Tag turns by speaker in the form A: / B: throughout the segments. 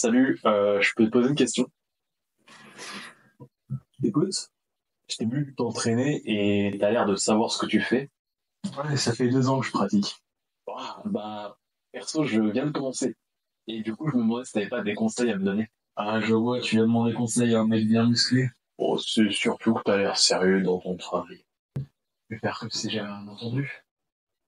A: Salut, je peux te poser une question? Écoute, je t'ai vu t'entraîner et t'as l'air de savoir ce que tu fais. Ouais, ça fait 2 ans que je pratique. Bah, perso, je viens de commencer. Et du coup, je me demandais si t'avais pas des conseils à me donner. Ah, je vois, tu viens demander conseil à un mec bien musclé. Oh, c'est surtout que t'as l'air sérieux dans ton travail. Je vais faire comme si j'avais rien entendu.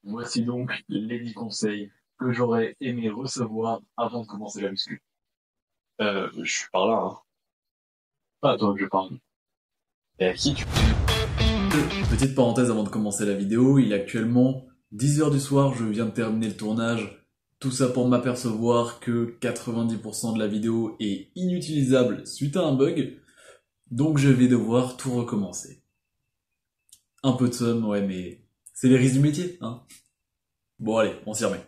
A: Voici donc les 10 conseils que j'aurais aimé recevoir avant de commencer la muscu. Je suis par là, hein. Pas à toi que je parle. Et à qui tu...
B: Petite parenthèse avant de commencer la vidéo, il est actuellement 10 heures du soir, je viens de terminer le tournage. Tout ça pour m'apercevoir que 90% de la vidéo est inutilisable suite à un bug, donc je vais devoir tout recommencer. Un peu de somme, ouais, mais c'est les risques du métier, hein. Bon allez, on s'y remet.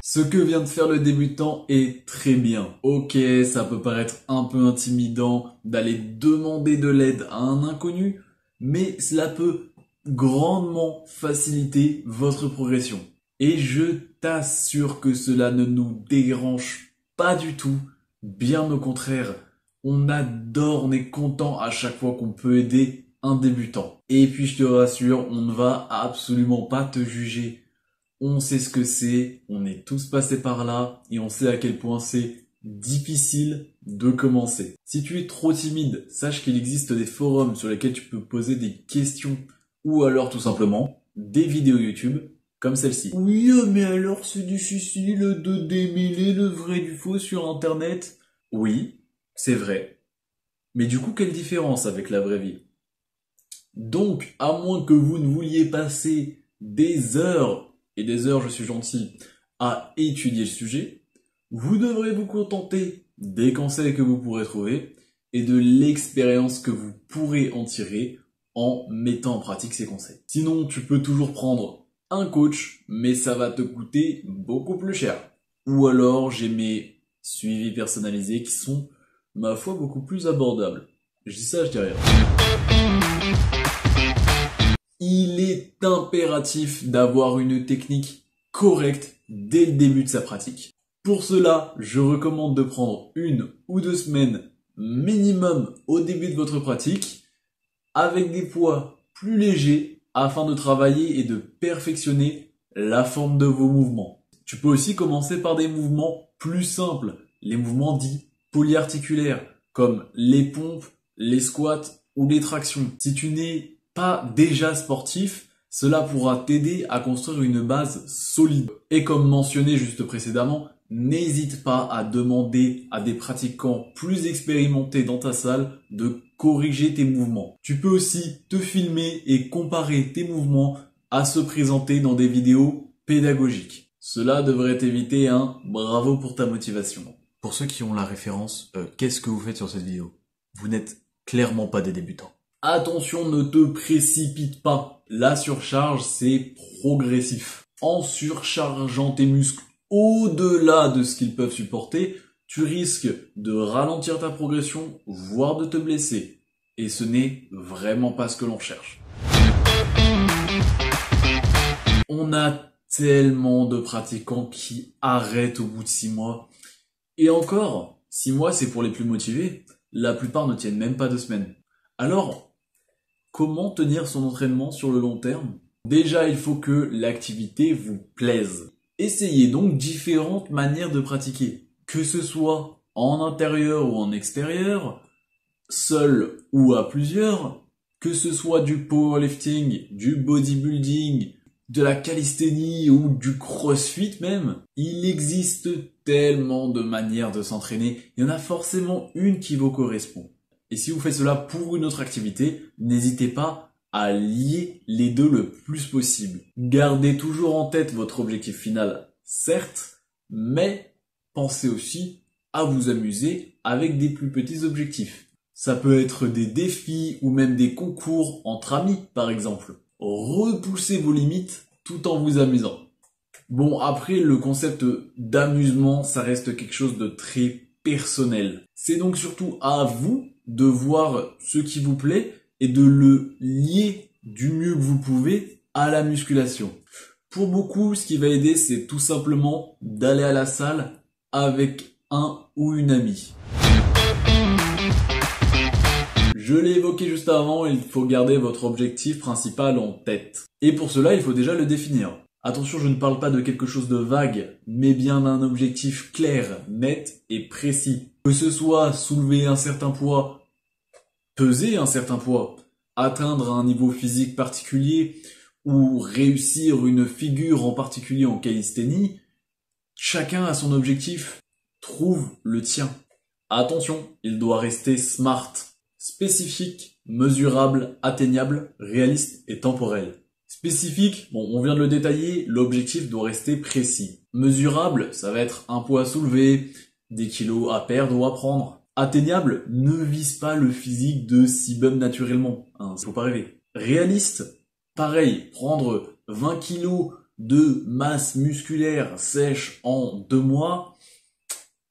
B: Ce que vient de faire le débutant est très bien. Ok, ça peut paraître un peu intimidant d'aller demander de l'aide à un inconnu, mais cela peut grandement faciliter votre progression. Et je t'assure que cela ne nous dérange pas du tout. Bien au contraire, on adore, on est content à chaque fois qu'on peut aider un débutant. Et puis je te rassure, on ne va absolument pas te juger. On sait ce que c'est, on est tous passés par là et on sait à quel point c'est difficile de commencer. Si tu es trop timide, sache qu'il existe des forums sur lesquels tu peux poser des questions ou alors tout simplement des vidéos YouTube comme celle-ci. Oui, mais alors c'est difficile de démêler le vrai du faux sur Internet. Oui, c'est vrai. Mais du coup, quelle différence avec la vraie vie? Donc, à moins que vous ne vouliez passer des heures, et des heures je suis gentil, à étudier le sujet, vous devrez vous contenter des conseils que vous pourrez trouver et de l'expérience que vous pourrez en tirer en mettant en pratique ces conseils. Sinon, tu peux toujours prendre un coach, mais ça va te coûter beaucoup plus cher. Ou alors, j'ai mes suivis personnalisés qui sont, ma foi, beaucoup plus abordables. Je dis ça, je dis rien. Il est impératif d'avoir une technique correcte dès le début de sa pratique. Pour cela, je recommande de prendre 1 ou 2 semaines minimum au début de votre pratique avec des poids plus légers afin de travailler et de perfectionner la forme de vos mouvements. Tu peux aussi commencer par des mouvements plus simples, les mouvements dits polyarticulaires comme les pompes, les squats ou les tractions. Si tu n'es pas déjà sportif, cela pourra t'aider à construire une base solide. Et comme mentionné juste précédemment, n'hésite pas à demander à des pratiquants plus expérimentés dans ta salle de corriger tes mouvements. Tu peux aussi te filmer et comparer tes mouvements à se présenter dans des vidéos pédagogiques. Cela devrait t'éviter un bravo pour ta motivation. Pour ceux qui ont la référence, qu'est-ce que vous faites sur cette vidéo? Vous n'êtes clairement pas des débutants. Attention, ne te précipite pas. La surcharge, c'est progressif. En surchargeant tes muscles au-delà de ce qu'ils peuvent supporter, tu risques de ralentir ta progression, voire de te blesser. Et ce n'est vraiment pas ce que l'on cherche. On a tellement de pratiquants qui arrêtent au bout de 6 mois. Et encore, 6 mois c'est pour les plus motivés. La plupart ne tiennent même pas 2 semaines. Alors, comment tenir son entraînement sur le long terme? Déjà, il faut que l'activité vous plaise. Essayez donc différentes manières de pratiquer, que ce soit en intérieur ou en extérieur, seul ou à plusieurs, que ce soit du powerlifting, du bodybuilding, de la calisthénie ou du crossfit même. Il existe tellement de manières de s'entraîner, il y en a forcément une qui vous correspond. Et si vous faites cela pour une autre activité, n'hésitez pas à lier les deux le plus possible. Gardez toujours en tête votre objectif final, certes, mais pensez aussi à vous amuser avec des plus petits objectifs. Ça peut être des défis ou même des concours entre amis, par exemple. Repoussez vos limites tout en vous amusant. Bon, après, le concept d'amusement, ça reste quelque chose de très personnel. C'est donc surtout à vous de voir ce qui vous plaît et de le lier du mieux que vous pouvez à la musculation. Pour beaucoup, ce qui va aider, c'est tout simplement d'aller à la salle avec un ou une amie. Je l'ai évoqué juste avant, il faut garder votre objectif principal en tête. Et pour cela, il faut déjà le définir. Attention, je ne parle pas de quelque chose de vague, mais bien d'un objectif clair, net et précis. Que ce soit soulever un certain poids, peser un certain poids, atteindre un niveau physique particulier, ou réussir une figure en particulier en calisthénie, chacun a son objectif. Trouve le tien. Attention, il doit rester SMART. Spécifique, mesurable, atteignable, réaliste et temporel. Spécifique, bon, on vient de le détailler, l'objectif doit rester précis. Mesurable, ça va être un poids à soulever, des kilos à perdre ou à prendre. Atteignable, ne vise pas le physique de Sibum naturellement, hein, faut pas rêver. Réaliste, pareil, prendre 20 kilos de masse musculaire sèche en 2 mois,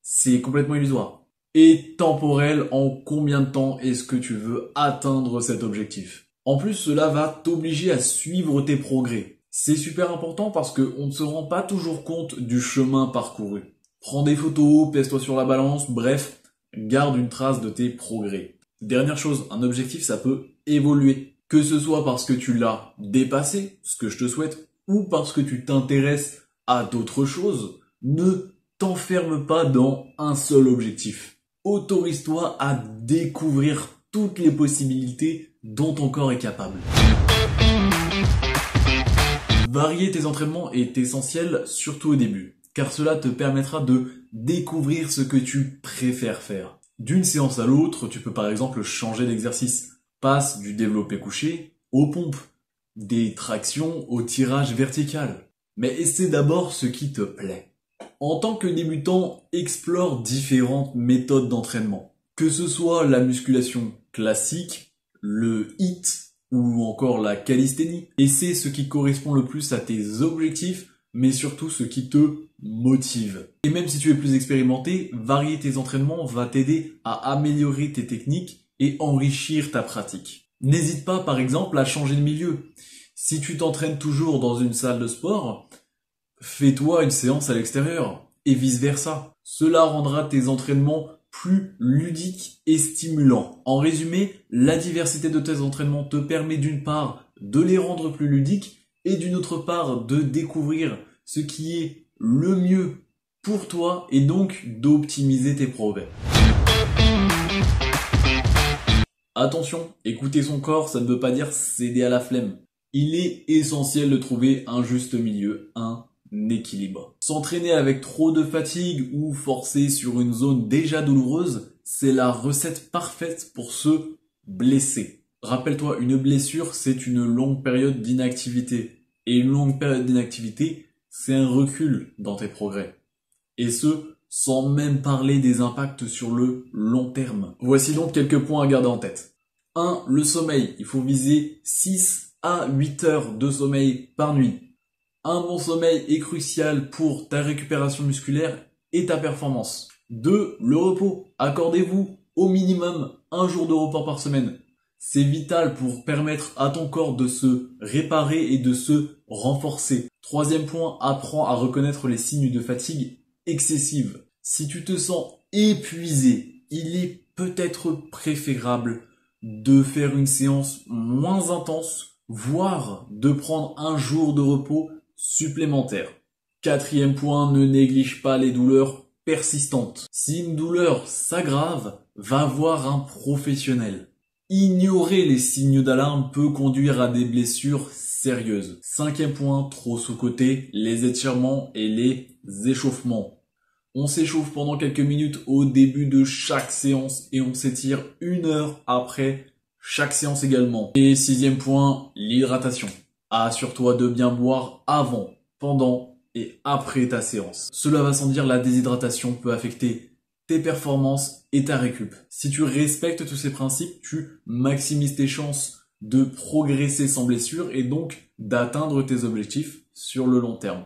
B: c'est complètement illusoire. Et temporel, en combien de temps est-ce que tu veux atteindre cet objectif? En plus, cela va t'obliger à suivre tes progrès. C'est super important parce qu'on ne se rend pas toujours compte du chemin parcouru. Prends des photos, pèse-toi sur la balance, bref, garde une trace de tes progrès. Dernière chose, un objectif, ça peut évoluer. Que ce soit parce que tu l'as dépassé, ce que je te souhaite, ou parce que tu t'intéresses à d'autres choses, ne t'enferme pas dans un seul objectif. Autorise-toi à découvrir toutes les possibilités dont ton corps est capable. Varier tes entraînements est essentiel, surtout au début, car cela te permettra de découvrir ce que tu préfères faire. D'une séance à l'autre, tu peux par exemple changer d'exercice. Passe du développé couché aux pompes, des tractions au tirage vertical. Mais essaie d'abord ce qui te plaît. En tant que débutant, explore différentes méthodes d'entraînement. Que ce soit la musculation classique, le HIIT ou encore la calisthénie. Essaie ce qui correspond le plus à tes objectifs, mais surtout ce qui te motive. Et même si tu es plus expérimenté, varier tes entraînements va t'aider à améliorer tes techniques et enrichir ta pratique. N'hésite pas par exemple à changer de milieu. Si tu t'entraînes toujours dans une salle de sport, fais-toi une séance à l'extérieur et vice-versa. Cela rendra tes entraînements plus ludiques et stimulants. En résumé, la diversité de tes entraînements te permet d'une part de les rendre plus ludiques et d'une autre part de découvrir ce qui est le mieux pour toi et donc d'optimiser tes progrès. Attention, écouter son corps, ça ne veut pas dire céder à la flemme. Il est essentiel de trouver un juste milieu, un équilibre. S'entraîner avec trop de fatigue ou forcer sur une zone déjà douloureuse, c'est la recette parfaite pour se blesser. Rappelle-toi, une blessure, c'est une longue période d'inactivité. Et une longue période d'inactivité, c'est un recul dans tes progrès. Et ce, sans même parler des impacts sur le long terme. Voici donc quelques points à garder en tête. 1. Le sommeil. Il faut viser 6 à 8 heures de sommeil par nuit. Un bon sommeil est crucial pour ta récupération musculaire et ta performance. 2. Le repos. Accordez-vous au minimum un jour de repos par semaine. C'est vital pour permettre à ton corps de se réparer et de se renforcer. 3e point, apprends à reconnaître les signes de fatigue excessive. Si tu te sens épuisé, il est peut-être préférable de faire une séance moins intense, voire de prendre un jour de repos supplémentaire. 4e point, ne néglige pas les douleurs persistantes. Si une douleur s'aggrave, va voir un professionnel. Ignorer les signes d'alarme peut conduire à des blessures sérieuses. 5e point, trop sous-coté, les étirements et les échauffements. On s'échauffe pendant quelques minutes au début de chaque séance et on s'étire 1 heure après chaque séance également. Et 6e point, l'hydratation. Assure-toi de bien boire avant, pendant et après ta séance. Cela va sans dire, la déshydratation peut affecter tes performances et ta récup. Si tu respectes tous ces principes, tu maximises tes chances de progresser sans blessure et donc d'atteindre tes objectifs sur le long terme.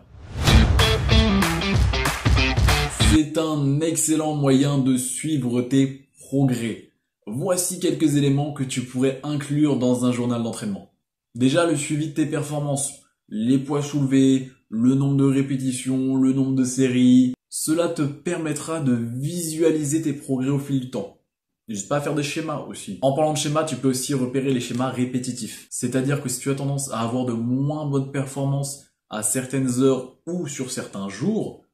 B: C'est un excellent moyen de suivre tes progrès. Voici quelques éléments que tu pourrais inclure dans un journal d'entraînement. Déjà, le suivi de tes performances. les poids soulevés, le nombre de répétitions, le nombre de séries. Cela te permettra de visualiser tes progrès au fil du temps. N'hésite pas à faire des schémas aussi. En parlant de schémas, tu peux aussi repérer les schémas répétitifs. C'est-à-dire que si tu as tendance à avoir de moins bonnes performances à certaines heures ou sur certains jours,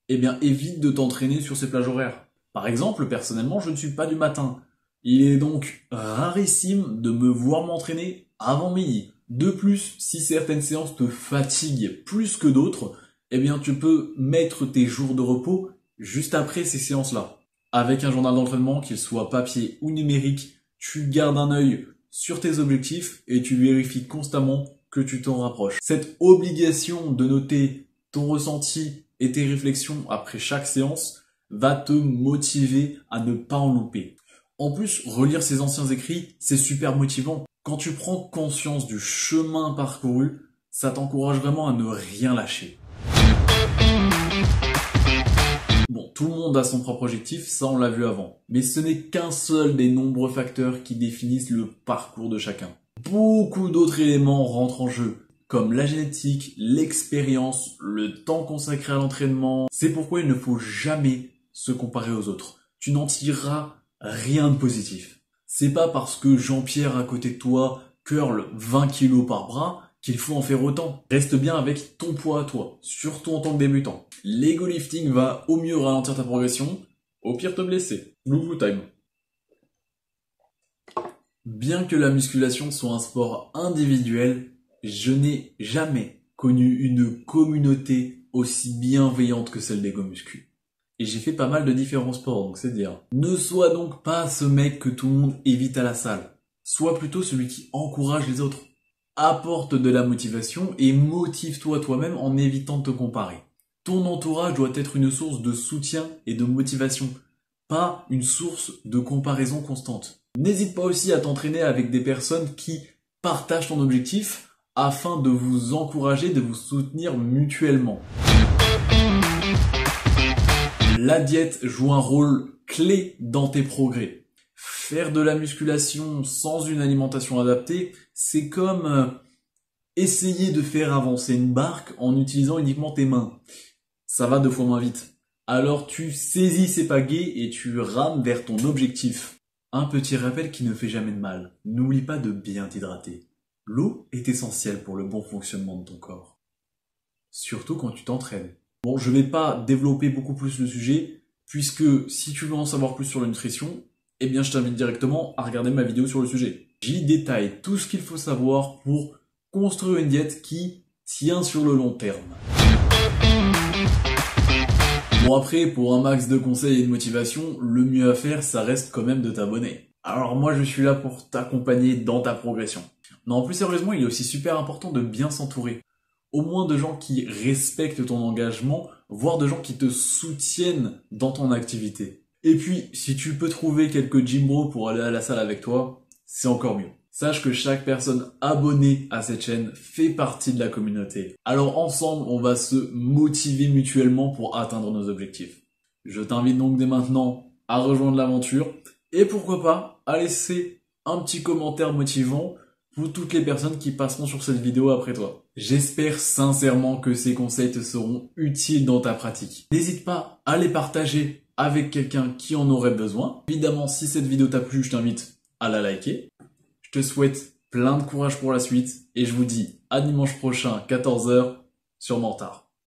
B: eh bien évite de t'entraîner sur ces plages horaires. Par exemple, personnellement, je ne suis pas du matin. Il est donc rarissime de me voir m'entraîner avant midi. De plus, si certaines séances te fatiguent plus que d'autres, eh bien tu peux mettre tes jours de repos juste après ces séances-là. Avec un journal d'entraînement, qu'il soit papier ou numérique, tu gardes un œil sur tes objectifs et tu vérifies constamment que tu t'en rapproches. Cette obligation de noter ton ressenti et tes réflexions après chaque séance va te motiver à ne pas en louper. En plus, relire ces anciens écrits, c'est super motivant. Quand tu prends conscience du chemin parcouru, ça t'encourage vraiment à ne rien lâcher. Bon, tout le monde a son propre objectif, ça on l'a vu avant. Mais ce n'est qu'un seul des nombreux facteurs qui définissent le parcours de chacun. Beaucoup d'autres éléments rentrent en jeu, comme la génétique, l'expérience, le temps consacré à l'entraînement. C'est pourquoi il ne faut jamais se comparer aux autres. Tu n'en tireras rien de positif. C'est pas parce que Jean-Pierre à côté de toi curl 20 kilos par bras qu'il faut en faire autant. Reste bien avec ton poids à toi, surtout en tant que débutant. L'ego lifting va au mieux ralentir ta progression, au pire te blesser. Blue time. Bien que la musculation soit un sport individuel, je n'ai jamais connu une communauté aussi bienveillante que celle d'Ego Muscu. Et j'ai fait pas mal de différents sports, donc c'est dire. Ne sois donc pas ce mec que tout le monde évite à la salle. Sois plutôt celui qui encourage les autres. Apporte de la motivation et motive-toi toi-même en évitant de te comparer. Ton entourage doit être une source de soutien et de motivation, pas une source de comparaison constante. N'hésite pas aussi à t'entraîner avec des personnes qui partagent ton objectif afin de vous encourager, de vous soutenir mutuellement. La diète joue un rôle clé dans tes progrès. Faire de la musculation sans une alimentation adaptée, c'est comme essayer de faire avancer une barque en utilisant uniquement tes mains. Ça va 2 fois moins vite. Alors tu saisis ces pagaies et tu rames vers ton objectif. Un petit rappel qui ne fait jamais de mal. N'oublie pas de bien t'hydrater. L'eau est essentielle pour le bon fonctionnement de ton corps. Surtout quand tu t'entraînes. Bon, je vais pas développer beaucoup plus le sujet, puisque si tu veux en savoir plus sur la nutrition, eh bien je t'invite directement à regarder ma vidéo sur le sujet. J'y détaille tout ce qu'il faut savoir pour construire une diète qui tient sur le long terme. Bon après, pour un max de conseils et de motivation, le mieux à faire, ça reste quand même de t'abonner. Alors moi je suis là pour t'accompagner dans ta progression. Non, plus sérieusement, il est aussi super important de bien s'entourer. Au moins de gens qui respectent ton engagement, voire de gens qui te soutiennent dans ton activité. Et puis, si tu peux trouver quelques gym bros pour aller à la salle avec toi, c'est encore mieux. Sache que chaque personne abonnée à cette chaîne fait partie de la communauté. Alors ensemble, on va se motiver mutuellement pour atteindre nos objectifs. Je t'invite donc dès maintenant à rejoindre l'aventure et pourquoi pas à laisser un petit commentaire motivant pour toutes les personnes qui passeront sur cette vidéo après toi. J'espère sincèrement que ces conseils te seront utiles dans ta pratique. N'hésite pas à les partager avec quelqu'un qui en aurait besoin. Évidemment, si cette vidéo t'a plu, je t'invite à la liker. Je te souhaite plein de courage pour la suite et je vous dis à dimanche prochain, 14 h sur Mentard.